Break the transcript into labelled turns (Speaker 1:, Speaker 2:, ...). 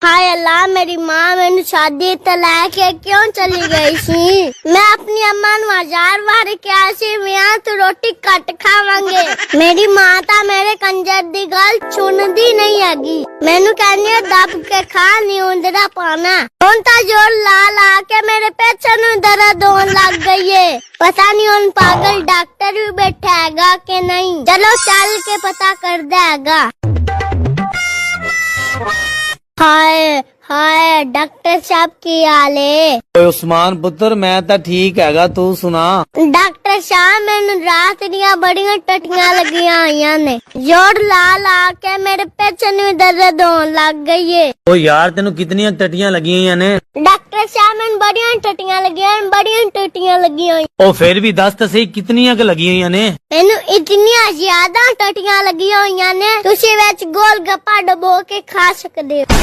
Speaker 1: हाय अल्लाह, मेरी माँ मैनू शादी ते लैके क्यों चली गई सी। मैं अपनी अम्मा नू 1000 बार कहा सी विआह तू रोटी घट खावांगे। मेरी माँ ता मेरे कंजर दी गल सुनदी नहीं हैगी। मैनू कहनी दब के खा, नी उंदरा पाना। हुण ता जोर ला ला के मेरे पेट नू दर्द होन लग गई है। पता नहीं उन पागल डॉक्टर भी बैठा हैगा के नहीं। चलो चल के पता कर देगा। हाय हाय डॉक्टर साहब की हाल है।
Speaker 2: ਓਏ ਉਸਮਾਨ ਪੁੱਤਰ मैं ਤਾਂ ठीक हैगा, तू सुना।
Speaker 1: डॉक्टर साहब मैनू रात दियां बड़ियां टट्टियां लगियां होइयां ने। जोर ला ला के मेरे पेट नू दर्द होन लग गई है।
Speaker 2: ओ यार तेनू कितनियां टट्टियां लगी हुई ने।
Speaker 1: डॉक्टर साहब मैनू बड़ियां टट्टियां लगियां, बड़ियां टट्टियां लगियां होई।
Speaker 2: ओ फिर भी दस तो सही कितनियां क लगी हुई ने।
Speaker 1: मैनू इतनियां ज्यादा टट्टियां लगियां होइयां ने, तुसी विच गोल गप्पा डबो के खा सकदे हो।